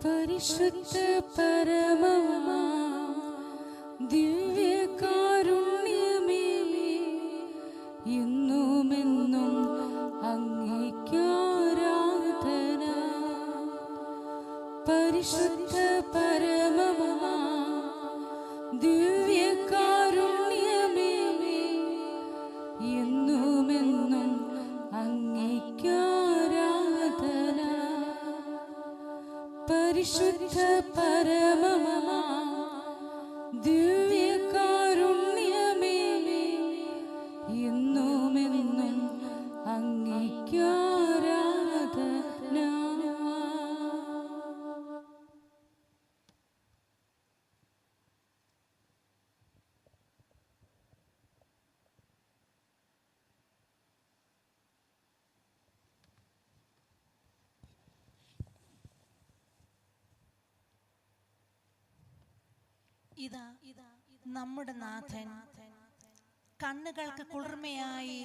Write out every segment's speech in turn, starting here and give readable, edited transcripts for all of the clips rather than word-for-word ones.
പരിശുദ്ധ പരമമാ ദിവ്യകാരുണ്യമേ, എന്നുമെന്നും അങ്ങേക്കാരാധന. പരിശുദ്ധ പരമമാ ദിവ്യകാരുണ്യമേ, എന്നുമെന്നും അങ്ങേക്കാരാധന. പരിശുദ്ധ പരമമാ ദിവ്യകാരുണ്യമേ, എന്നുമെന്നും അങ്ങേക്കാരാധന. ഇതാ നമ്മുടെ നാഥൻ കണ്ണുകൾക്ക് കുളിർമയായി,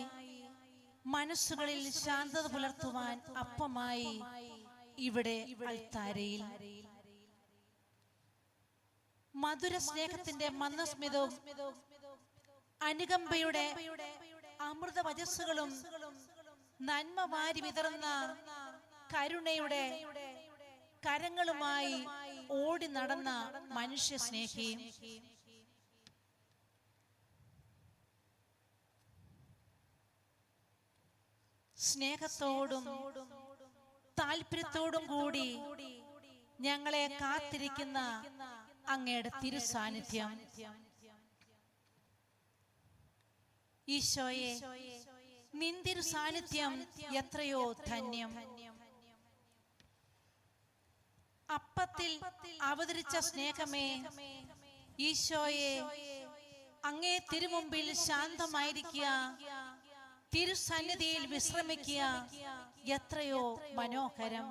മനസ്സുകളിൽ ശാന്തത പുലർത്തുവാൻ അപ്പമായി ഇവിടെ അൾത്താരയിൽ മധുര സ്നേഹത്തിന്റെ മന്ദസ്മിതവും അനുകമ്പയുടെ അമൃത വചസ്സുകളും നന്മ വാരി വിതറുന്ന കരുണയുടെ കരങ്ങളുമായി ഓടി നടന്ന മനുഷ്യ സ്നേഹി, സ്നേഹത്തോടും താല്പര്യത്തോടും കൂടി ഞങ്ങളെ കാത്തിരിക്കുന്ന അങ്ങയുടെ തിരുസാന്നിധ്യം. ഈശോയെ, നിന്തിരു സാന്നിധ്യം എത്രയോ ധന്യം. അപ്പത്തിൽ അവതരിച്ച സ്നേഹമേ, ഈശോയെ, അങ്ങേ തിരുമുമ്പിൽ ശാന്തമായിരിക്കുക, തിരുസന്നിധിയിൽ വിശ്രമിക്കുക എത്രയോ മനോഹരം.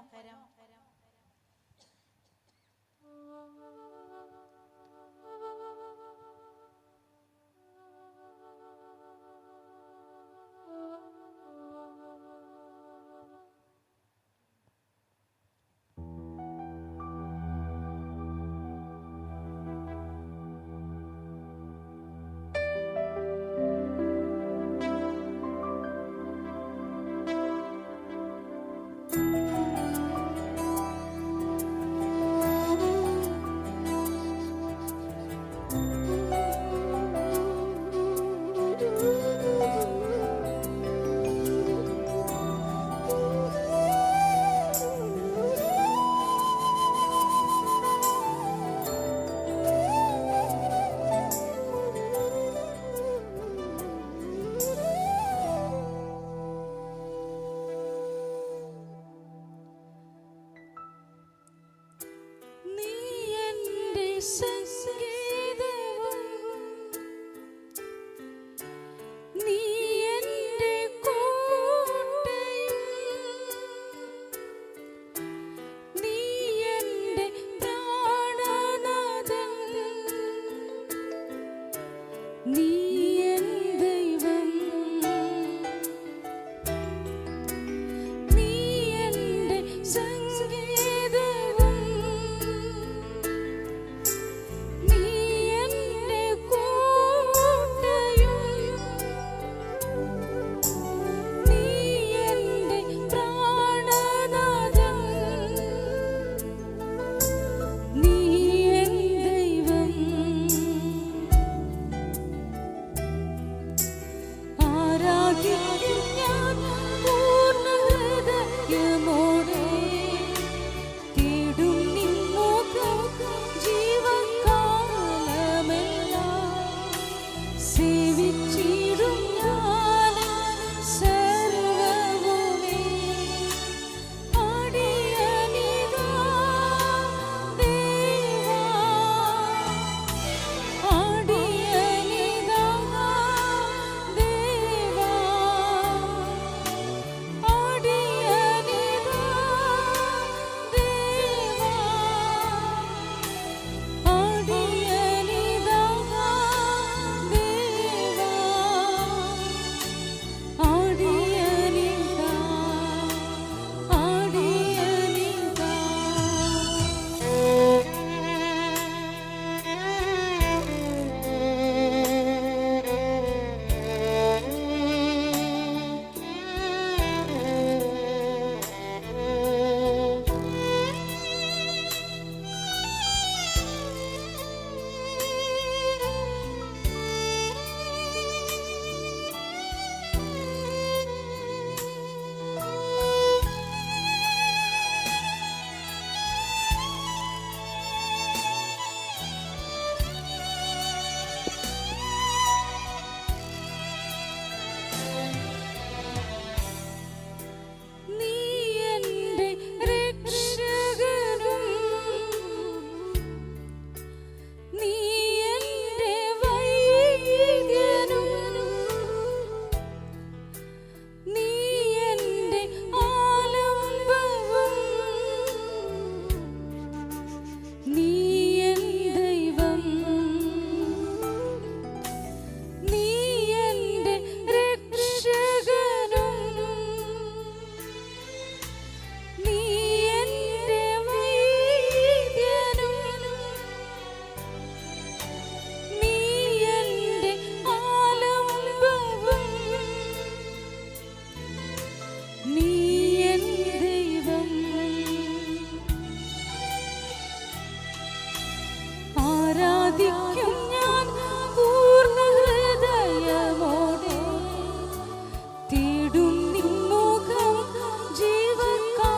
ആരാധിക്കും ഞാൻ പൂർണ്ണ ഹൃദയമോടെ. തേടും നിൻ മുഖം ജീവകാലമെല്ലാം.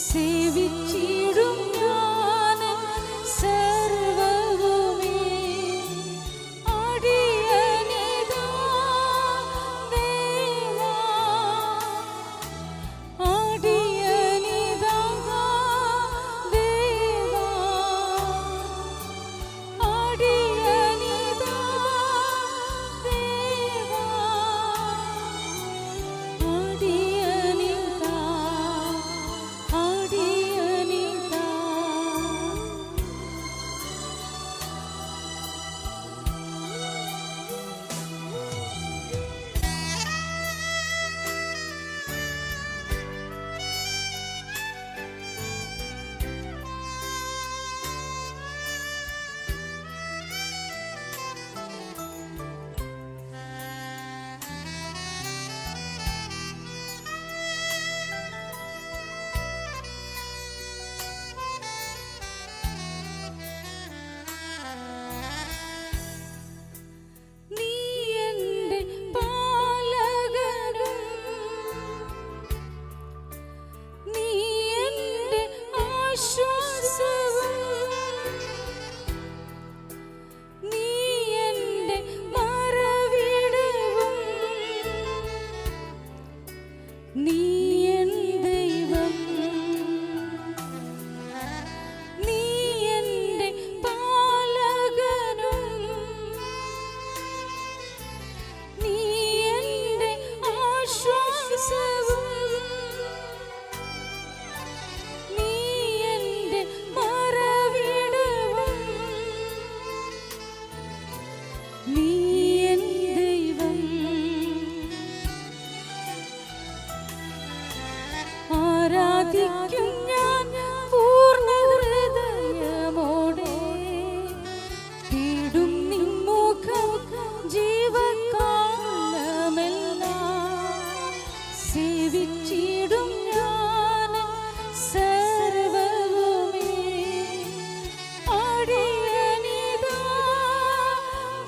സേവിച്ചിടും ഞാൻ സർവ്വവുമേ. അടിയനിതാ ദേവാ, അടിയനിതാ ദേവാ, അടിയനിതാ ദേവാ, അടിയനിതാ, അടിയനിതാ. നീ എൻ്റെ പാലകനും, നീ എൻ്റെ ആശ്വാസവും, നീ എൻ്റെ മറവിടവും, നീ എൻ ദൈവം. നീ എൻ്റെ പാലകനും, നീ എൻ്റെ ആശ്വാസവും, നീ എൻ്റെ മറവിടവും, നീ എൻ ദൈവം. ആരാധിക്കും ഞാൻ പൂർണ്ണ ഹൃദയമോടെ. തേടും നിൻ മുഖം ജീവകാലമെല്ലാം. സേവിച്ചിടും ഞാൻ സർവ്വവുമേ. അടിയനിതാ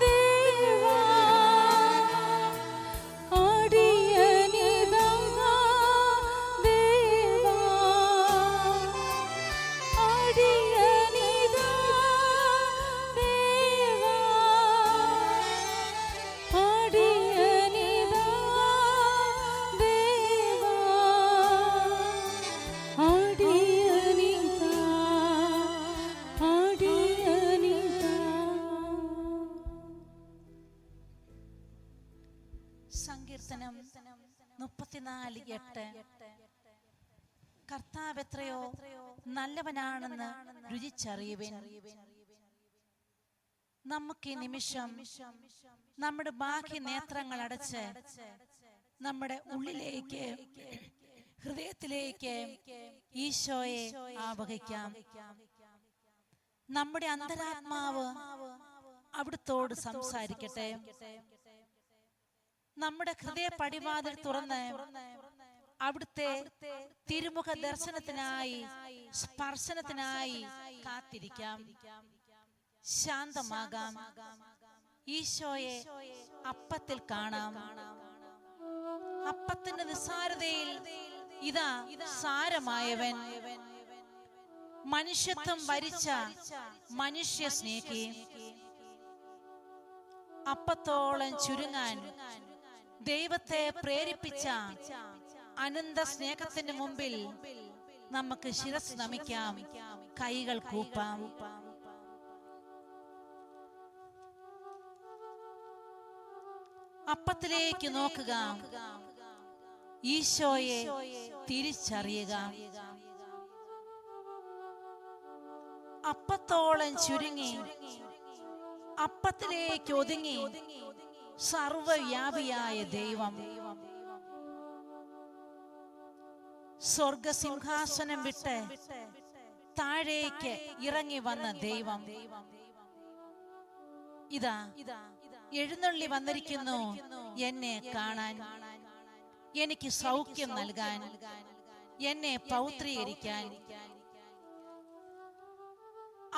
ദേവാ, അടിയനിതാ ദേവാ, അടിയനിതാ ദേവാ, അടിയനിതാ ദേവാ, അടിയനിതാ, അടിയനിതാ. സങ്കീർത്തനം 34:8. കർത്താവ് എത്രയോ നല്ലവനാണെന്ന് രുചിച്ചറിയുവിൻ. നമുക്ക് ഈ നിമിഷം നമ്മുടെ ബാഹ്യ നേത്രങ്ങൾ അടച്ച് നമ്മുടെ ഉള്ളിലേക്ക്, ഹൃദയത്തിലേക്ക് ഈശോയെ ആവഹിക്കാം. നമ്മുടെ അന്തരാത്മാവ് അവിടുത്തോട് സംസാരിക്കട്ടെ. നമ്മുടെ ഹൃദയ പടിവാതിൽ തുറന്ന് അവിടുത്തെ തിരുമുഖ ദർശനത്തിനായി, സ്പർശനത്തിനായി കാത്തിരിക്കാം. ശാന്തമാകാം. ഈശോയെ അപ്പത്തിൽ കാണാം. അപ്പത്തിന്റെ നിസ്സാരതയിൽ ഇതാ സാരമായവൻ, മനുഷ്യത്വം വരിച്ച മനുഷ്യ സ്നേഹി. അപ്പത്തോളം ചുരുങ്ങാൻ ദൈവത്തെ പ്രേരിപ്പിച്ച അനന്ത സ്നേഹത്തിന്റെ മുമ്പിൽ നമുക്ക് ശിരസ് നമിക്കാം, കൈകൾ കൂപ്പാം. അപ്പത്തിലേക്ക് നോക്കുക, ഈശോയെ തിരിച്ചറിയുക. അപ്പത്തോളം ചുരുങ്ങി, അപ്പത്തിലേക്ക് ഒതുങ്ങി സർവവ്യാപിയായ ദൈവം, സ്വർഗസിംഹാസനം വിട്ട് താഴേക്ക് ഇറങ്ങി വന്ന ദൈവം ഇതാ എഴുന്നള്ളി വന്നിരിക്കുന്നു എന്നെ കാണാൻ, എനിക്ക് സൗഖ്യം നൽകാൻ, എന്നെ പൗത്രീകരിക്കാൻ.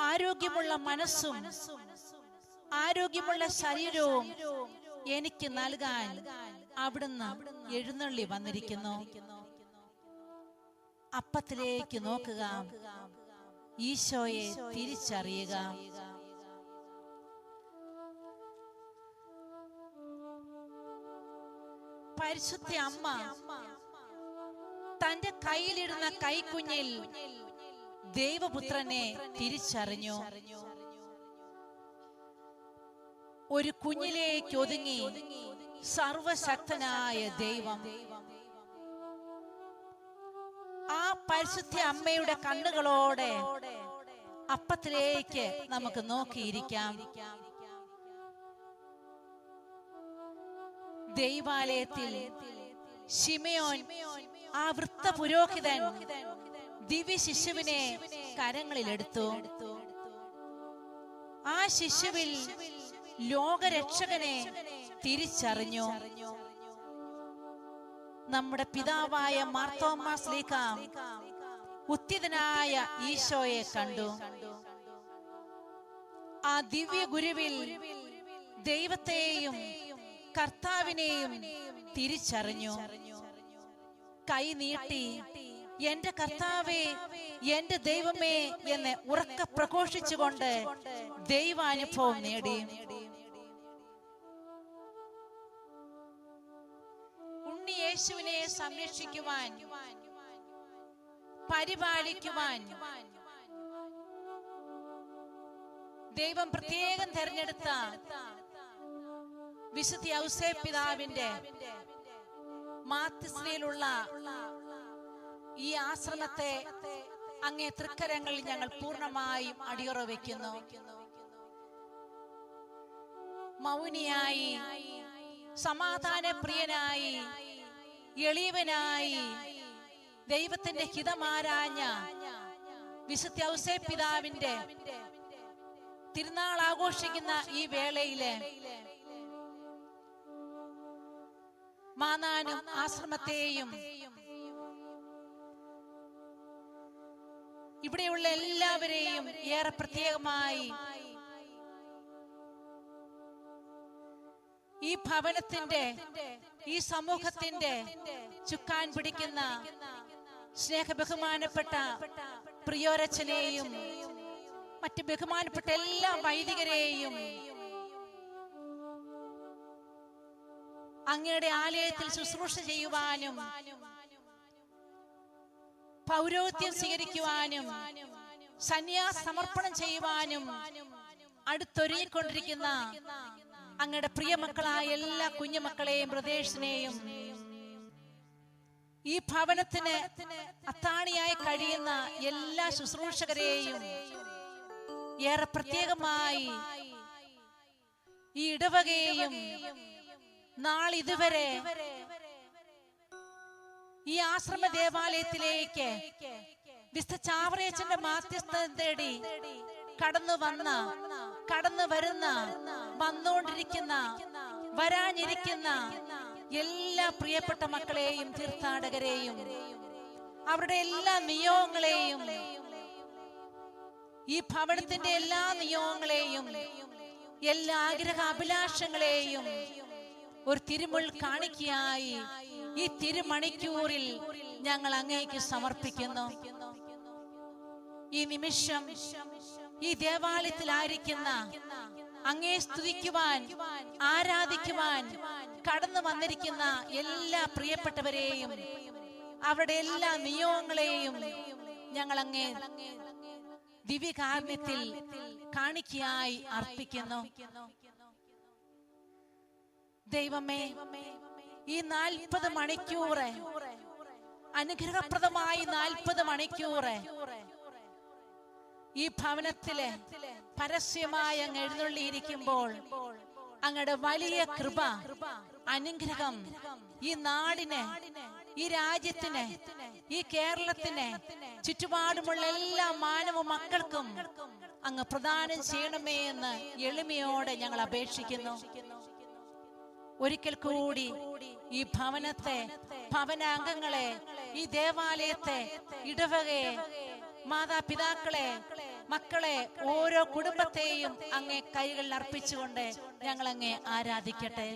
ആരോഗ്യമുള്ള മനസ്സും ആരോഗ്യമുള്ള ശരീരവും എനിക്ക് നൽകാൻ അവിടുന്ന് എഴുന്നള്ളി വന്നിരിക്കുന്നു. അപ്പത്തിലേക്ക് നോക്കുക, ഈശോയെ തിരിച്ചറിയുക. പരിശുദ്ധ അമ്മ തന്റെ കയ്യിലിരുന്ന കൈക്കുഞ്ഞിൽ ദൈവപുത്രനെ തിരിച്ചറിഞ്ഞു. ഒരു കുഞ്ഞിലേക്ക് ഒതുങ്ങി സർവശക്തനായ ദൈവം. ആ പരിശുദ്ധ അമ്മയുടെ കണ്ണുകളോടെ അപ്പത്തിലേക്ക് നമുക്ക് നോക്കിയിരിക്കാം. ദൈവാലയത്തിൽ ശിമയോൻ, ആ വൃത്ത പുരോഹിതൻ, ദിവ്യ ശിശുവിനെ കരങ്ങളിലെടുത്തു. ആ ശിശുവിൽ ലോകരക്ഷകനെ തിരിച്ചറിഞ്ഞു. നമ്മുടെ പിതാവായ മാർത്തോമാ ശ്ലീഹ ഉത്തിതനായ ഈശോയെ കണ്ടു. ആ ദിവ്യ ഗുരുവിൽ ദൈവത്തെയും കർത്താവിനെയും തിരിച്ചറിഞ്ഞു. കൈ നീട്ടി എന്റെ കർത്താവേ, എന്റെ ദൈവമേ എന്ന് ഉറക്കെ പ്രഘോഷിച്ചുകൊണ്ട് ദൈവാനുഭവം നേടി. ഉണ്ണി യേശുവിനെ സംരക്ഷിക്കുവാൻ, പരിപാലിക്കുവാൻ ദൈവം പ്രത്യേകം തെരഞ്ഞെടുത്ത വിശുദ്ധ ഔസേപ്പ് പിതാവിന്റെ മാധ്യസ്ഥതയിലുള്ള ഈ ആശ്രമത്തെ അങ്ങേ തൃക്കരങ്ങളിൽ ഞങ്ങൾ പൂർണ്ണമായും അടിയുറ വയ്ക്കുന്നു. മൗനിയായി, സമാധാനപ്രിയനായി, എളിയവനായി ദൈവത്തിന്റെ ഹിതമാരാഞ്ഞ വിശുദ്ധ ഔസേപ്പ് പിതാവിന്റെ തിരുനാൾ ആഘോഷിക്കുന്ന ഈ വേളയില് മാനാനം ആശ്രമത്തെയും ഇവിടെയുള്ള എല്ലാവരെയും ഏറെ പ്രത്യേകമായി ഈ ഭവനത്തിന്റെ, ഈ സമൂഹത്തിന്റെ ചുക്കാൻ പിടിക്കുന്ന സ്നേഹബഹുമാനപ്പെട്ട പ്രിയോരച്ചനെയും മറ്റ് ബഹുമാനപ്പെട്ട എല്ലാ വൈദികരെയും അങ്ങയുടെ ആലയത്തിൽ ശുശ്രൂഷ ചെയ്യുവാനും പൗരോഹിത്യം സ്വീകരിക്കുവാനും സന്യാസ സമർപ്പണം ചെയ്യുവാനും അടുത്തൊരുങ്ങിക്കൊണ്ടിരിക്കുന്ന അങ്ങയുടെ പ്രിയമക്കളായ എല്ലാ കുഞ്ഞുമക്കളെയും ബ്രദേഴ്സിനെയും, ഈ ഭവനത്തിന് അത്താണിയായി കഴിയുന്ന എല്ലാ ശുശ്രൂഷകരെയും ഏറെ പ്രത്യേകമായി ഈ ഇടവകയെയും നാളിതുവരെ ഈ ആശ്രമ ദേവാലയത്തിലേക്ക് വിശുദ്ധ ചാവറയച്ചന്റെ മാധ്യസ്ഥം തേടി കടന്നു വരുന്ന വന്നുകൊണ്ടിരിക്കുന്ന വരാനിരിക്കുന്ന എല്ലാ പ്രിയപ്പെട്ട മക്കളെയും തീർത്ഥാടകരെയും അവരുടെ എല്ലാ നിയോഗങ്ങളെയും, ഈ ഭവനത്തിന്റെ എല്ലാ നിയോഗങ്ങളെയും, എല്ലാ ആഗ്രഹ അഭിലാഷങ്ങളെയും ഒരു തിരുമുൾ കാണിക്കയായി ഈ തിരുമണിക്കൂറിൽ ഞങ്ങൾ അങ്ങേക്ക് സമർപ്പിക്കുന്നു. ഈ നിമിഷം ഈ ദേവാലയത്തിലായിരിക്കുന്ന അങ്ങേ സ്തുതിക്കുവാൻ, ആരാധിക്കുവാൻ കടന്നു വന്നിരിക്കുന്ന എല്ലാ പ്രിയപ്പെട്ടവരെയും അവരുടെ എല്ലാ നിയോഗങ്ങളെയും ഞങ്ങൾ അങ്ങേ ദിവ്യകാരുണ്യത്തിൽ കാണിക്കയായി അർപ്പിക്കുന്നു. ദൈവമേ, ഈ 40 മണിക്കൂർ അനുഗ്രഹപ്രദമായി 40 മണിക്കൂർ ഈ ഭവനത്തില് പരസ്യമായി അങ്ങ് എഴുന്നള്ളിയിരിക്കുമ്പോൾ അങ്ങയുടെ വലിയ കൃപ, അനുഗ്രഹം ഈ നാടിന്, ഈ രാജ്യത്തിന്, ഈ കേരളത്തിന് ചുറ്റുപാടുമുള്ള എല്ലാ മാനവ മക്കൾക്കും അങ്ങ് പ്രദാനം ചെയ്യണമേ എന്ന് എളിമയോടെ ഞങ്ങൾ അപേക്ഷിക്കുന്നു. ഒരിക്കൽ കൂടി ഈ ഭവനത്തെ, ഭവനാംഗങ്ങളെ, ഈ ദേവാലയത്തെ, ഇടവകയെ, മാതാപിതാക്കളെ, മക്കളെ ഓരോ കുടുംബത്തെയും അങ്ങേ കൈകളിൽ അർപ്പിച്ചുകൊണ്ട് ഞങ്ങൾ അങ്ങേ ആരാധിക്കട്ടെ.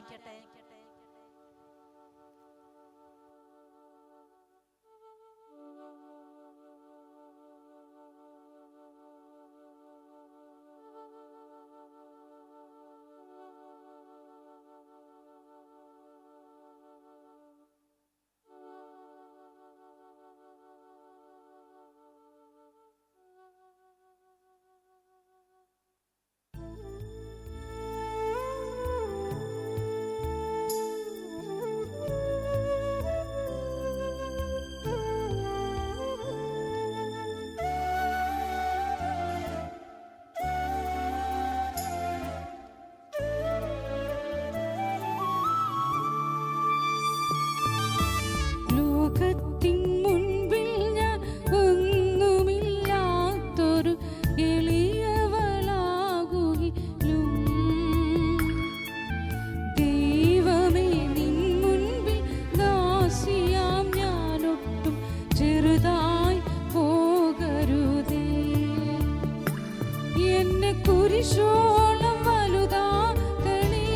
കുരിശോളം വലുതാക്കണേ,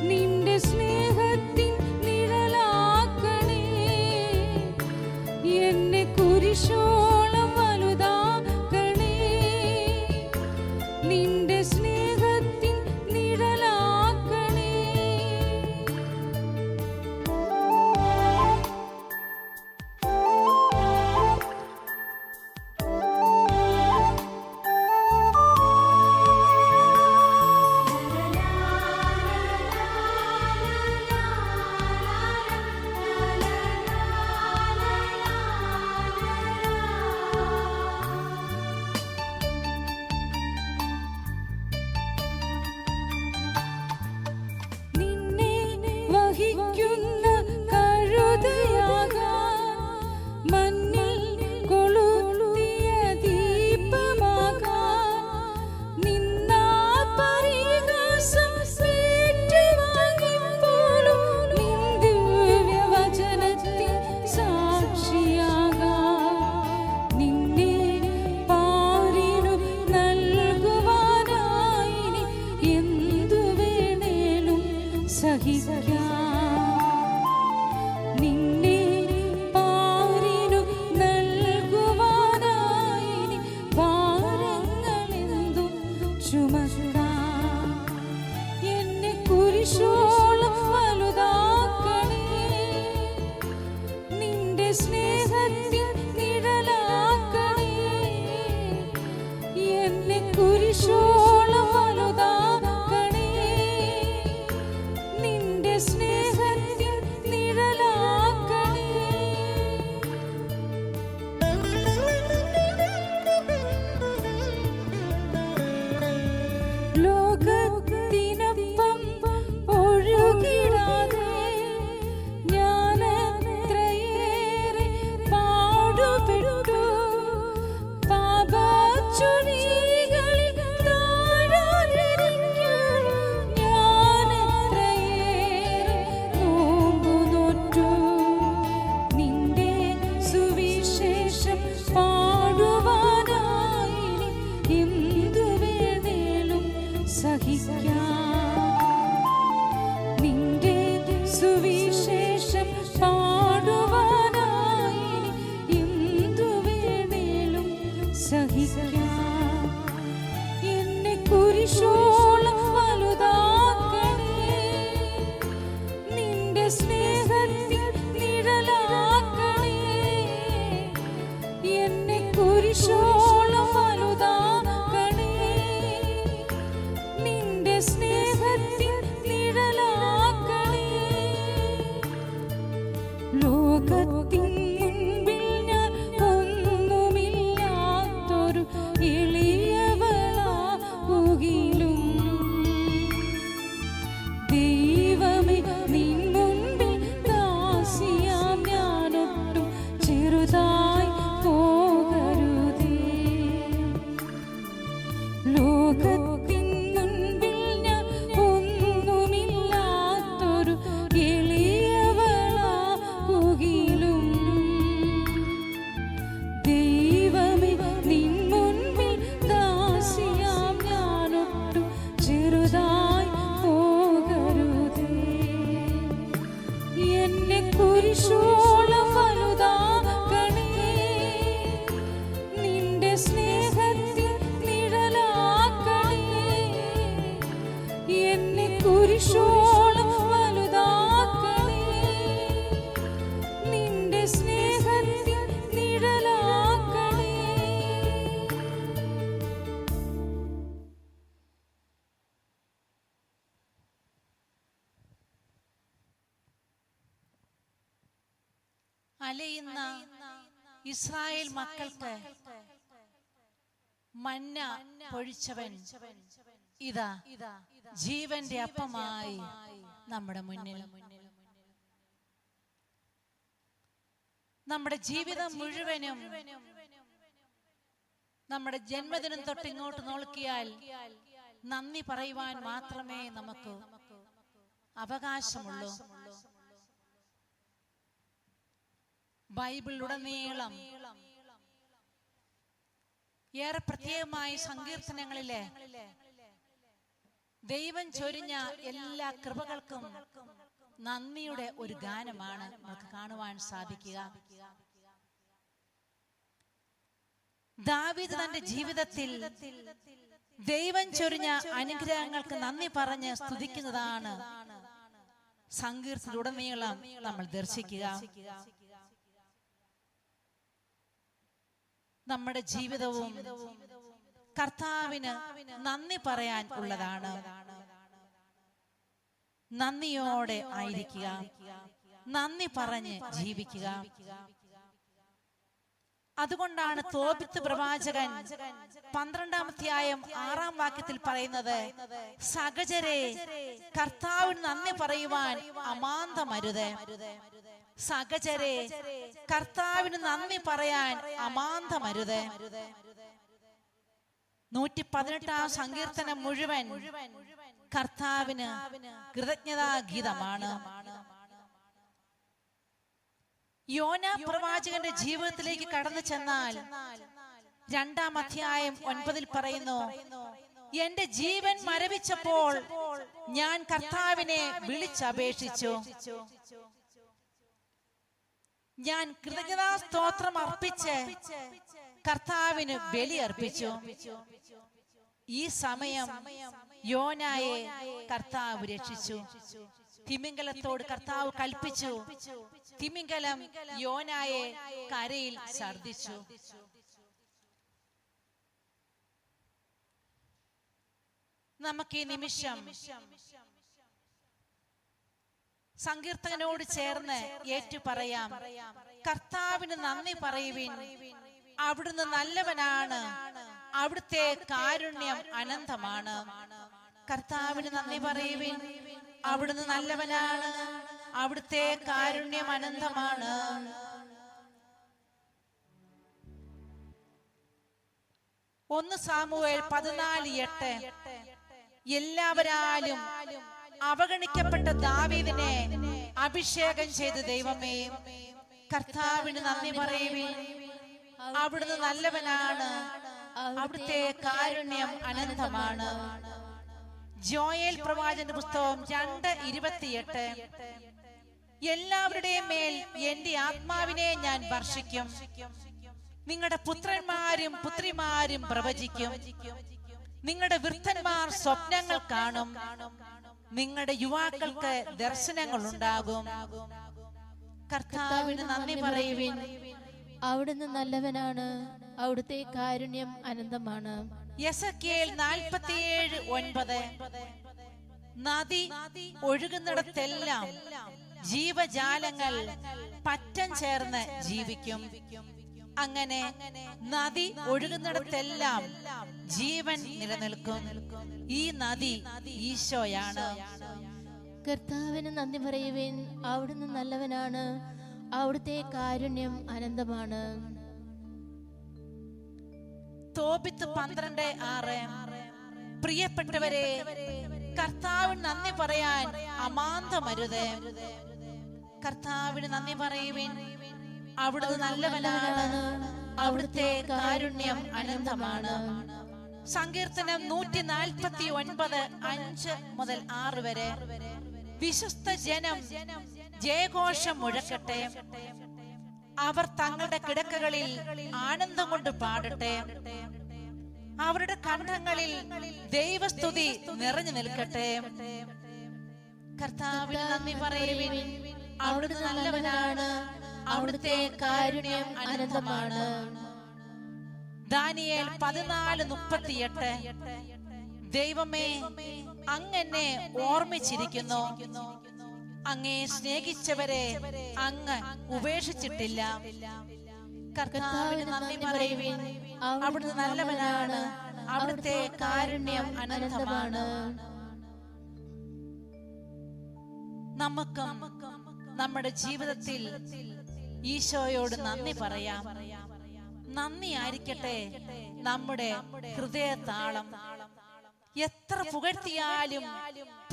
നിന്റെ സ്നേഹത്തിൻ നിഴലാക്കണേ. എന്നെ കുരിശോളം വലുതാക്കണേ, നിന്റെ സ്നേഹത്തിൻ നിഴലാക്കണേ. നിന്നെ പാരിനു നൽകുവാനായി ഭാരങ്ങളെന്തും ചുമക്കാം. എന്നെ കുരിശോളം വലുതാക്കണേ, നിന്റെ സ്നേഹത്തിൻ നിഴലാക്കണേ. എന്നെ കുരിശോളം വലുതാക്കണേ, നിന്റെ സ്നേഹത്തിൻ നിഴലാക്കണേ. ലോകത്തിനൊപ്പം ഒഴുകിടാതെ ഞാനെത്രയേറെ പാടുപെട്ടു. പാപച്ചുഴികളിൽ താഴാതിരിക്കാൻ ഞാനെത്രയേറെ നോമ്പുനോറ്റു. നിന്റെ സുവിശേഷം പാടുവാനായി എന്തു വേണേലും സഹിക്കാം. നിന്റെ സുവിശേഷം പാടുവാനായി എന്തു വേണേലും സഹിക്കാം. എന്നെ കുരിശോളം വലുതാക്കണേ, നിന്റെ സ്നേഹത്തിൻ നിഴലാക്കണേ. എന്നെ കുരിശോളം വലുതാക്കണേ, നിന്റെ സ്നേഹത്തിൻ നിഴലാക്കണേ. ലോകത്തിൻ മുൻപിൽ ഞാൻ ഒന്നുമില്ലാത്തൊരു എളിയവളാകുകിലും അലയുന്ന ഇസ്രായേൽ മക്കൾക്ക് മന്ന പൊഴിച്ചവൻ ഇതാ ജീവന്റെ അപ്പമായി നമ്മുടെ മുന്നിൽ. നമ്മുടെ ജീവിതം മുഴുവനും നമ്മുടെ ജന്മദിനം തൊട്ട് ഇങ്ങോട്ട് നോക്കിയാൽ നന്ദി പറയുവാൻ മാത്രമേ നമുക്ക് അവകാശമുള്ളൂ. ബൈബിളിലുടനീളം ഏറെ പ്രത്യേകമായി സങ്കീർത്തനങ്ങളിലെ ദൈവം ചൊരിഞ്ഞ എല്ലാ കൃപകൾക്കും നന്ദിയുടെ ഒരു ഗാനമാണ് നമുക്ക് കാണുവാൻ സാധിക്കുക. ദാവീദ് തന്റെ ജീവിതത്തിൽ ദൈവം ചൊരിഞ്ഞ അനുഗ്രഹങ്ങൾക്ക് നന്ദി പറഞ്ഞ് സ്തുതിക്കുന്നതാണ് സങ്കീർത്തനത്തിലുടനീളം നമ്മൾ ദർശിക്കുക. നമ്മുടെ ജീവിതവും കർത്താവിന് നന്ദി പറയാൻ ഉള്ളതാണ്. നന്ദിയോടെ ആയിരിക്കുക, നന്ദി പറഞ്ഞ് ജീവിക്കുക. അതുകൊണ്ടാണ് തോബിത്ത് പ്രവാചകൻ 12-ാം അധ്യായം 6-ാം വാക്യത്തിൽ പറയുന്നത്, സഹചരെ കർത്താവിന് നന്ദി പറയുവാൻ അമാന്തമരുത്. സഹചരെ കർത്താവിന് നന്ദി പറയാൻ അമാന്തമരുത്. 118-ാം സങ്കീർത്തനം മുഴുവൻ കർത്താവിന് കൃതജ്ഞതാ ഗീതമാണ്. യോന പ്രവാചകന്റെ ജീവിതത്തിലേക്ക് കടന്നു ചെന്നാൽ 2-ാം അധ്യായം 9-ൽ പറയുന്നു, എന്റെ ജീവൻ മരവിച്ചപ്പോൾ ഞാൻ കർത്താവിനെ വിളിച്ചപേക്ഷിച്ചു. ഞാൻ കൃതജ്ഞതാ സ്തോത്രം അർപ്പിച്ച് കർത്താവിന് ബലി അർപ്പിച്ചു. ഈ സമയം യോനായെ കർത്താവ് രക്ഷിച്ചു. തിമിംഗലത്തോട് കർത്താവ് കൽപ്പിച്ചു. തിമിംഗലം യോനായെ കരയിൽ ഛർദിച്ചു. നമുക്ക് ഈ നിമിഷം സങ്കീർത്തകനോട് ചേർന്ന് ഏറ്റുപറയാം, കർത്താവിന് നന്ദി പറയുവിൻ, അവിടുന്ന് നല്ലവനാണ്, അവിടുത്തെ കാരുണ്യം അനന്തമാണ്. കർത്താവിന് നന്ദി പറയുവിൻ, അവിടുന്ന് നല്ലവനാണ്, അവിടുത്തെ കാരുണ്യം അനന്തമാണ്. ഒന്ന് സാമുവേൽ 14:8 എല്ലാവരാലും അവഗണിക്കപ്പെട്ട ദാവീദിനെ അഭിഷേകം ചെയ്ത ദൈവമേ, കർത്താവിന് നന്ദി പറയുവിൻ, അവിടുന്ന് നല്ലവനാണ്, അവിടുത്തെ കാരുണ്യം അനന്തമാണ്. ജോയേൽ പ്രവാചകന്റെ പുസ്തകം 2:28 എല്ലാവരുടെയും മേൽ എന്റെ ആത്മാവിനെ ഞാൻ വർഷിക്കും, നിങ്ങളുടെ പുത്രന്മാരും പുത്രിമാരും പ്രവചിക്കും, നിങ്ങളുടെ വൃദ്ധന്മാർ സ്വപ്നങ്ങൾ കാണും, നിങ്ങളുടെ യുവാക്കൾക്ക് ദർശനങ്ങൾ ഉണ്ടാകും. കർത്താവിന് നന്ദി പറയുവിൻ, അവിടുന്ന് നല്ലവനാണ്, അവിടുത്തെ കാരുണ്യം അനന്തമാണ്. യെസക്കേൽ 47:9 നദി ഒഴുകുന്നിടത്തെല്ലാം ജീവജാലങ്ങൾ പറ്റം ചേർന്ന് ജീവിക്കും. അങ്ങനെ നദി ഒഴുകുന്നിടത്തെല്ലാം ജീവൻ നിലനിൽക്കും. ഈ നദി ഈശോയാണ്. കർത്താവിന് നന്ദി പറയുവിൻ, അവിടുന്ന് നല്ലവനാണ്, അവിടുത്തെ കാരുണ്യം അനന്തമാണ്. തോബിത്ത് 12:6 പ്രിയപ്പെട്ടവരെ, കർത്താവിന് നന്ദി പറയാൻ അമാന്തമരുത്. കർത്താവിന് നന്ദി പറയുവിൻ, അവിടുന്ന് നല്ലവനാണ്, അവിടുത്തെ കാരുണ്യം അനന്തമാണ്. സങ്കീർത്തനം 149:5-6 വരെ വിശ്വസ്ത ജനം ജയഘോഷം മുഴക്കട്ടെ, അവർ തങ്ങളുടെ കിടക്കകളിൽ ആനന്ദം കൊണ്ട് പാടട്ടെ, അവരുടെ കണ്ഠങ്ങളിൽ ദൈവസ്തുതി നിറഞ്ഞു നിൽക്കട്ടെ. കർത്താവിന് നന്ദി പറയുവിൻ, അവിടുന്ന് നല്ലവനാണ്, അവിടുത്തെ കാരുണ്യം അനന്തമാണ്. ദാനിയേൽ 14:38 ദൈവമേ, അങ്ങ് എന്നെ ഓർമ്മിച്ചിരിക്കുന്നു, അങ്ങേ സ്നേഹിച്ചവരെ അങ്ങ് ഉപേക്ഷിച്ചിട്ടില്ല. കർത്താവിന് നന്ദി പറയുവിൻ, അവിടുന്ന് നല്ലവനാണ്, അവിടുത്തെ കാരുണ്യം അനന്തമാണ്. നമുക്കും നമ്മുടെ ജീവിതത്തിൽ ഈശോയോട് നന്ദി പറയാം. നന്ദി ആയിരിക്കട്ടെ നമ്മുടെ ഹൃദയതാളം. എത്ര പുകഴ്ത്തിയാലും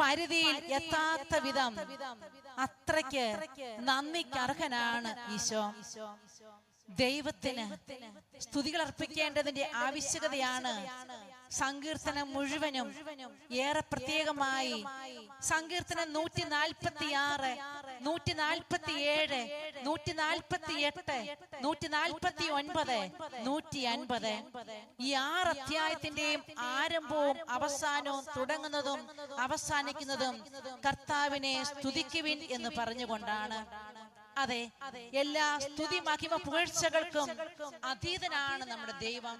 പരിധിയിൽ എത്താത്ത വിധം അത്രയ്ക്ക് നന്ദിക്ക് അർഹനാണ് ഈശോ. ദൈവത്തിന് സ്തുതികൾ അർപ്പിക്കേണ്ടതിന്റെ ആവശ്യകതയാണ് സങ്കീർത്തനം മുഴുവനും. ഏറെ പ്രത്യേകമായി സങ്കീർത്തനം 146, 147, 148, 149, 150 ഈ 6 അധ്യായത്തിന്റെയും ആരംഭവും അവസാനവും തുടങ്ങുന്നതും അവസാനിക്കുന്നതും കർത്താവിനെ സ്തുതിക്കുവിൻ എന്ന് പറഞ്ഞുകൊണ്ടാണ്. അതെ, എല്ലാ സ്തുതി മഹിമ പുകഴ്ചകൾക്കും അതീതനാണ് നമ്മുടെ ദൈവം.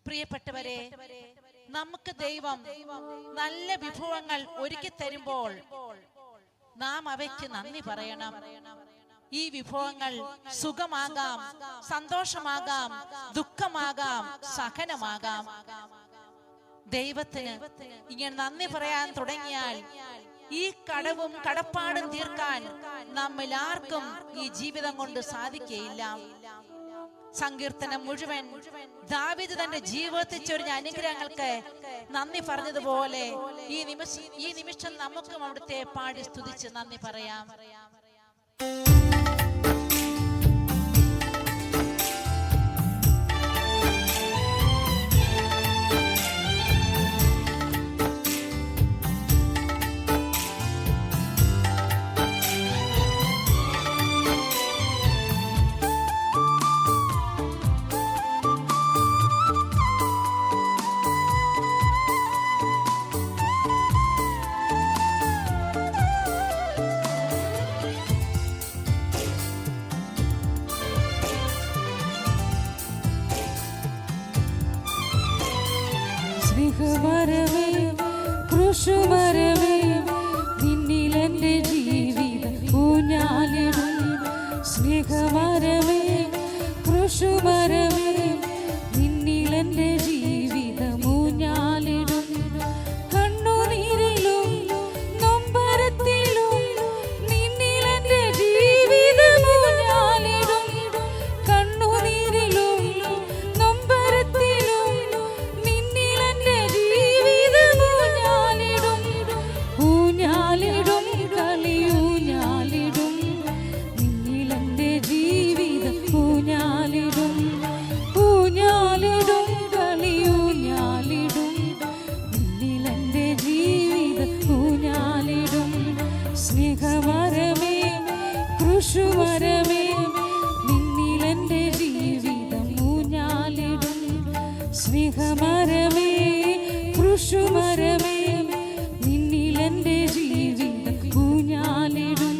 പ്രിയപ്പെട്ടവരെ, നമുക്ക് ദൈവം നല്ല വിഭവങ്ങൾ ഒരുക്കി തരുമ്പോൾ നാം അവയ്ക്ക് നന്ദി പറയണം. ഈ വിഭവങ്ങൾ സുഖമാകാം, സന്തോഷമാകാം, ദുഃഖമാകാം, സഹനമാകാം. ദൈവത്തിന് ഇങ്ങനെ നന്ദി പറയാൻ തുടങ്ങിയാൽ ഈ കടവും കടപ്പാടും തീർക്കാൻ നമ്മിൽ ആർക്കും ഈ ജീവിതം കൊണ്ട് സാധിക്കുകയില്ല. സങ്കീർത്തനം മുഴുവൻ ദാവീദ് തന്റെ ജീവിതത്തിൽ ചൊരിഞ്ഞ അനുഗ്രഹങ്ങൾക്ക് നന്ദി പറഞ്ഞതുപോലെ ഈ നിമിഷം നമുക്കും അവിടുത്തെ പാടി സ്തുതിച്ച് നന്ദി പറയാം. സ്നേഹമരമേ, കൃഷുമരമേ, നിന്നിലെന്റെ ജീവിതം ഊഞ്ഞാലിടും. സ്നേഹമരമേ, കൃഷുമരമേ, നിന്നിലെന്റെ ജീവിതം ഊഞ്ഞാലിടും. കണ്ണുനീരിലും നൊമ്പരത്തിലും നിന്നിലെന്റെ ജീവിതം ഊഞ്ഞാലിടും. കണ്ണുനീരിലും നൊമ്പരത്തിലും നിന്നിലെന്റെ ജീവിതം ഊഞ്ഞാലിടും. ഊഞ്ഞാലിടും, കളിയൂഞ്ഞാലിടും, നിന്നിലെന്റെ ജീവിതം ഊഞ്ഞാലിടും. ഊഞ്ഞാലിടും, കളിയൂഞ്ഞാലിടും, നിന്നിലെന്റെ ജീവിതം ഊഞ്ഞാലിടും. സ്നേഹമരമേ, കൃഷുമരമേ, നിന്നിലെന്റെ ജീവിതം ഊഞ്ഞാലിടും. സ്നേഹമരമേ, കൃഷുമരമേ, നിന്നിലെന്റെ ജീവിതം ഊഞ്ഞാലിടും.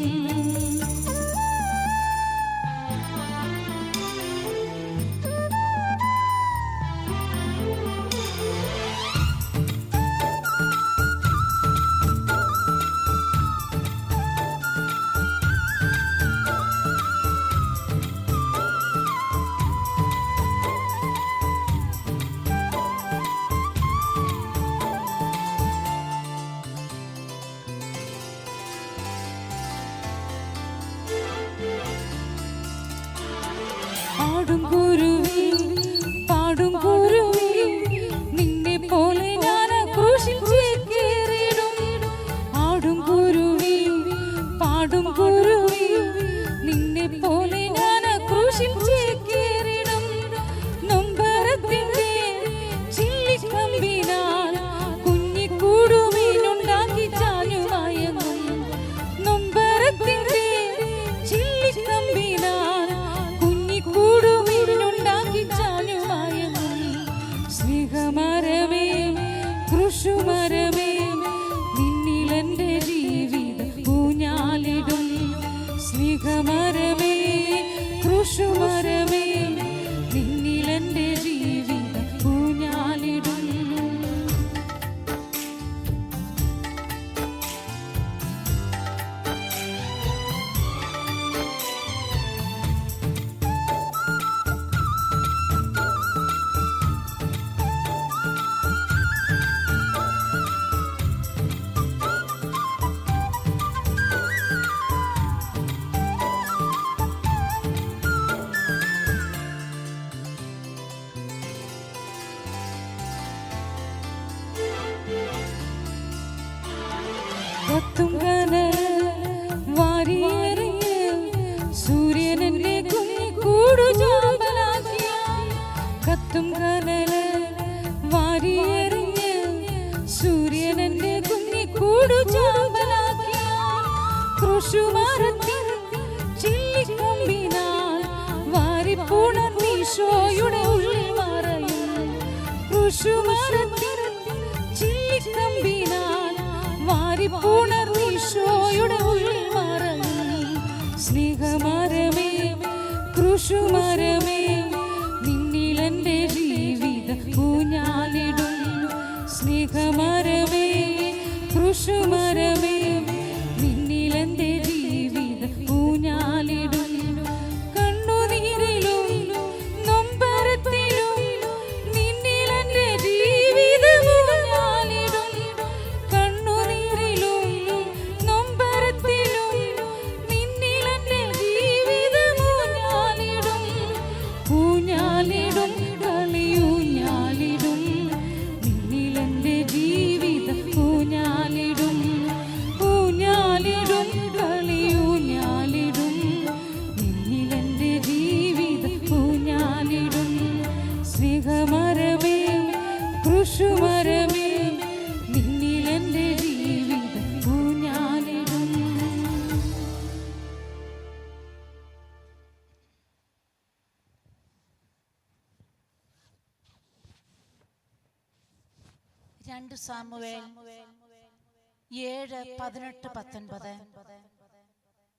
പാടും കുരുവി, പാടും കുരുവി, നിന്നെ പോലെ ഞാൻ ക്രൂശിൽ ചേക്കേറിടും. ആടും കുരുവി, പാടും കുരുവി, നിന്നെ പോലെ ഞാൻ ക്രൂശിൽ ചേക്കേറിടും. നൊമ്പരത്തിന്റെ ചില്ലിക്കമ്പിനാൽ കുഞ്ഞിക്കൂടുമീനുണ്ടാക്കി ചാഞ്ഞുമയങ്ങും. നൊമ്പരത്തിന്റെ ചില്ലിക്കമ്പിനാൽ കുഞ്ഞിക്കൂടുമീനുണ്ടാക്കി ചാഞ്ഞുമയങ്ങും. സ്നേഹമരമേ, കൃഷുമരമേ, നിന്നിലെന്റെ ജീവിതം ഊഞ്ഞാലിടും. സ്നേഹമരമേ, കൃഷുമരമേ, നിന്നിലെന്റെ ജീവിതം ഊഞ്ഞാലിടും. കത്തും കനൽ വാരിയെറിഞ്ഞ് സൂര്യൻ എന്റെ കുഞ്ഞിക്കൂടു ചാമ്പലാക്കിയ. കത്തും കനൽ വാരിയെറിഞ്ഞ് സൂര്യൻ എന്റെ കുഞ്ഞിക്കൂടു ചാമ്പലാക്കിയ. ക്രൂശുമരത്തിൻ ചില്ലിക്കമ്പിനാൽ വാരിപ്പുണർന്നീശോയുടെ ഉള്ളിൽ മറയും. ക്രൂശുമരത്തിൻ ചില്ലിക്കമ്പിനാൽ വാരിപ്പുണർന്നീശോയുടെ ഉള്ളിൽ മറയും. സ്നേഹമരമേ ക്രൂശുമരമേ നിന്നിലെന്റെ ജീവിത ഊഞ്ഞാലിടും. സ്നേഹമരമേ ക്രൂശുമരമേ നിന്നിലെന്റെ ജീവിത ഊഞ്ഞാലിടും. കണ്ണുനീരിലും നൊമ്പരത്തിലും നിന്നിലെന്റെ ജീവിതം ഊഞ്ഞാലിടും. കണ്ണുനീരിലും നൊമ്പരത്തിലും നിന്നിലെന്റെ ജീവിതം ഊഞ്ഞാലിടും. ഊഞ്ഞാലിടും കളിയൂഞ്ഞാലിടും നിന്നിലെന്റെ ജീവിത ഊഞ്ഞാലിടും. ഊഞ്ഞാലിടും കളിയൂഞ്ഞാലിടും നിന്നിലെന്റെ ജീവിത ഊഞ്ഞാലിടും. സ്നേഹമരമേ ക്രൂശുമരമേ നിന്നിലെന്റെ ജീവിത ഊഞ്ഞാലിടും. രണ്ട് സാമുവേൽ 7:18-19.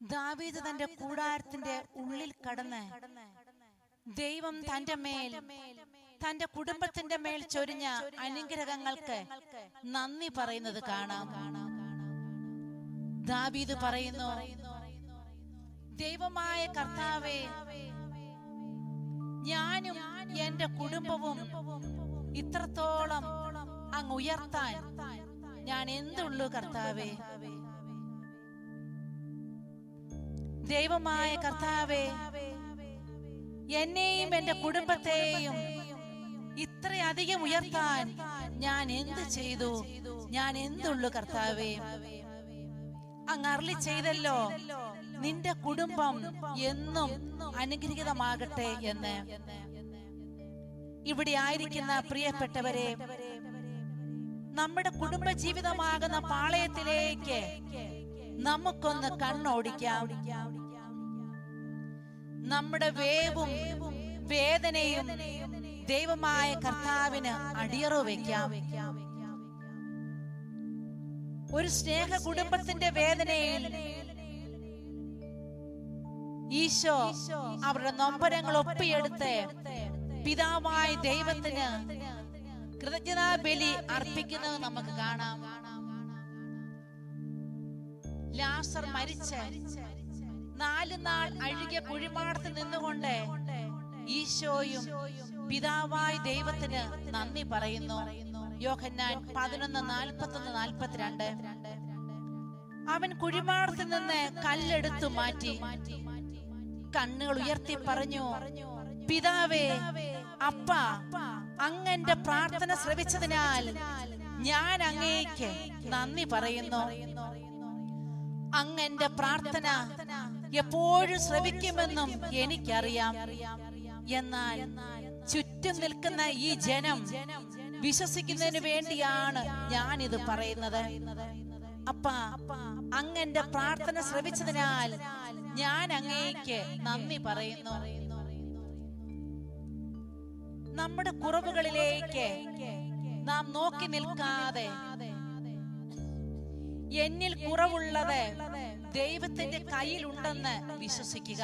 ദാവീദ് തന്റെ കൂടാരത്തിന്റെ ഉള്ളിൽ കടന്ന് ദൈവം തന്റെ മേൽ തന്റെ കുടുംബത്തിന്റെ മേൽ ചൊരിഞ്ഞ അനുഗ്രഹങ്ങൾക്ക് നന്ദി പറയുന്നത് കാണാം. ദാവീദ് പറയുന്നു, ദൈവമായ കർത്താവേ, ഞാനും എന്റെ കുടുംബവും ഇത്രത്തോളം അങ്ങ് ഉയർത്താൻ ഞാൻ എന്തുള്ളൂ കർത്താവേ. ദൈവമായ കർത്താവേ, എന്നെയും എന്റെ കുടുംബത്തെയും ഇത്രയധികം ഉയർത്താൻ ഞാൻ എന്ത് ചെയ്തു? ഞാൻ എന്തുള്ളൂ കർത്താവേ. അങ്ങ് അരുളി ചെയ്തല്ലോ, നിന്റെ കുടുംബം എന്നും അനുഗ്രഹീതമാകട്ടെ എന്ന്. ഇവിടെ ആയിരിക്കുന്ന പ്രിയപ്പെട്ടവരെ, നമ്മുടെ കുടുംബ ജീവിതമാകുന്ന പാളയത്തിലേക്ക് നമുക്കൊന്ന് കണ്ണോടിക്കാം. നമ്മുടെ വേവും വേദനയും ദൈവമായ കർത്താവിന് അടിയറു വയ്ക്കാം. ഒരു സ്നേഹ കുടുംബത്തിന്റെ വേദനയിൽ ഈശോ അവരുടെ നൊമ്പരങ്ങൾ ഒപ്പിയെടുത്ത് പിതാവായ ദൈവത്തിന് കൃതജ്ഞതാ ബലി അർപ്പിക്കുന്നത് നമുക്ക് കാണാം. ലാസർ മരിച്ച് 4 നാൾ അഴുകിയ കുഴിമാടത്ത് നിന്നുകൊണ്ട് ഈശോയും പിതാവായ ദൈവത്തിന് നന്ദി പറയുന്നു. യോഹന്നാൻ 11:41-42. അവൻ കുഴിമാടത്ത് നിന്ന് കല്ലെടുത്തു മാറ്റി കണ്ണുകൾ ഉയർത്തി പറഞ്ഞു, പിതാവേ, അപ്പ, അങ്ങന്റെ പ്രാർത്ഥന ശ്രവിച്ചതിനാൽ ഞാൻ അങ്ങേക്ക് നന്ദി പറയുന്നു. അങ്ങന്റെ പ്രാർത്ഥന എപ്പോഴും ശ്രവിക്കുമെന്നും എനിക്കറിയാം. എന്നാൽ ചുറ്റും നിൽക്കുന്ന ഈ ജനം വിശ്വസിക്കുന്നതിന് വേണ്ടിയാണ് ഞാനിത് പറയുന്നത്. അപ്പ, അങ്ങന്റെ പ്രാർത്ഥന ശ്രവിച്ചതിനാൽ ഞാൻ അങ്ങേക്ക് നന്ദി പറയുന്നു. നമ്മുടെ കുറവുകളിലേക്ക് നാം നോക്കി നിൽക്കാതെ, എന്നിൽ കുറവുള്ളത് ദൈവത്തിന്റെ കയ്യിലുണ്ടെന്ന് വിശ്വസിക്കുക.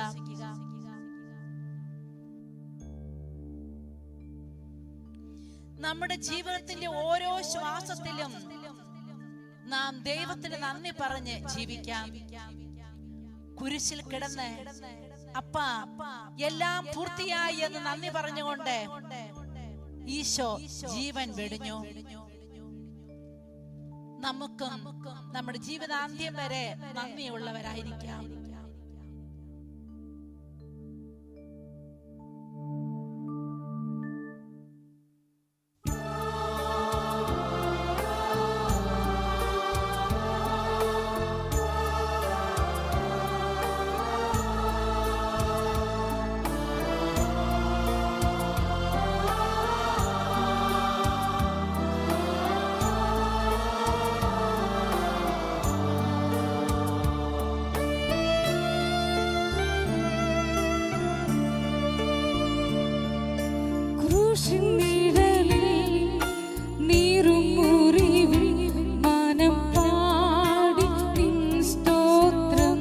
നമ്മുടെ ജീവിതത്തിന്റെ ഓരോ ശ്വാസത്തിലും നാം ദൈവത്തിന് നന്ദി പറഞ്ഞ് ജീവിക്കാം. കുരിശിൽ കിടന്ന് അപ്പാ എല്ലാം പൂർത്തിയായി എന്ന് നന്ദി പറഞ്ഞുകൊണ്ട് ഈശോ ജീവൻ വെടിഞ്ഞു. നമുക്കും നമ്മുടെ ജീവിതാന്ത്യം വരെ നന്ദിയുള്ളവരായിരിക്കാം. ക്രൂശിൻ നിഴലിൽ നീറും മുറിവിൽ മനം പാടി നിൻ സ്തോത്രം.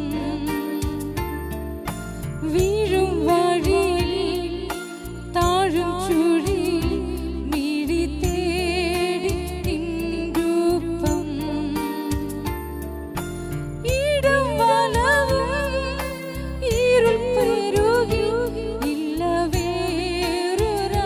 വീഴും വഴിയിൽ താഴും ചുഴിയിൽ മിഴി തേടി നിൻ രൂപം. ഇടം വലവും ഇരുൾ പെരുകി ഇല്ല വേറൊരാളെന്നിൽ.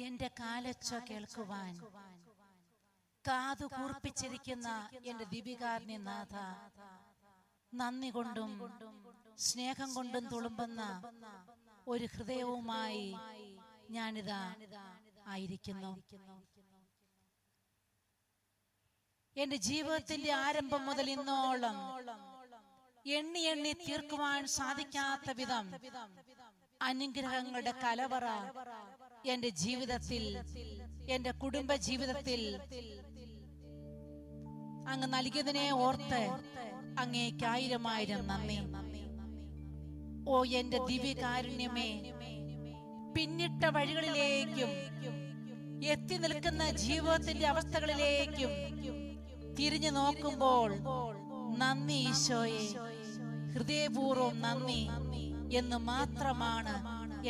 എന്റെ കാലൊച്ച കേൾക്കുവാൻ കാതു കൂർപ്പിച്ചിരിക്കുന്ന എന്റെ ദിവികാരുണ്യനാഥ, നന്ദി കൊണ്ടും സ്നേഹം കൊണ്ടും തുളുമ്പുന്ന ഒരു ഹൃദയവുമായി ഞാനിതാ ആയിരിക്കുന്നു. എന്റെ ജീവിതത്തിന്റെ ആരംഭം മുതൽ ഇന്നോളം എണ്ണി എണ്ണി തീർക്കുവാൻ സാധിക്കാത്ത വിധം അനുഗ്രഹങ്ങളുടെ കലവറ എന്റെ ജീവിതത്തിൽ, എന്റെ കുടുംബ ജീവിതത്തിൽ അങ്ങ് നൽകിയതിനെ ഓർത്ത് അങ്ങേക്ക് ആയിരം നന്ദി. ഓ എന്റെ ദിവ്യകാരുണ്യമേ, പിന്നിട്ട വഴികളിലേക്കും എത്തി നിൽക്കുന്ന ജീവിതത്തിന്റെ അവസ്ഥകളിലേക്കും തിരിഞ്ഞു നോക്കുമ്പോൾ നന്ദി ഈശോയെ, ഹൃദയപൂർവ്വം നന്ദി എന്ന് മാത്രമാണ്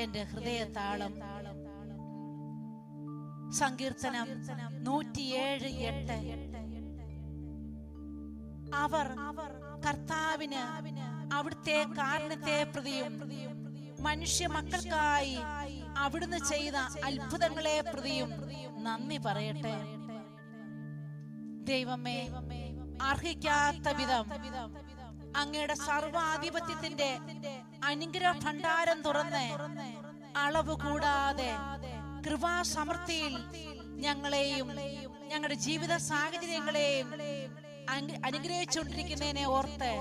എന്റെ ഹൃദയതാളം. സങ്കീർത്തനം 107:8. അവർ കർത്താവിന് അവിടുത്തെ കാരുണ്യത്തെ പ്രതിയും മനുഷ്യ മക്കൾക്കായി അവിടുന്ന് ചെയ്ത അത്ഭുതങ്ങളെ പ്രതിയും നന്ദി പറയട്ടെ. ദൈവമേ, അർഹിക്കാത്ത വിധം അങ്ങയുടെ സർവാധിപത്യത്തിന്റെ അനുഗ്രഹ ഭണ്ഡാരം തുറന്ന് അളവ് കൂടാതെ കൃപാസമൃദ്ധിയിൽ ഞങ്ങളെയും ഞങ്ങളുടെ ജീവിത സാഹചര്യങ്ങളെയും അനുഗ്രഹിച്ചുകൊണ്ടിരിക്കുന്നതിനെ ഓർത്ത്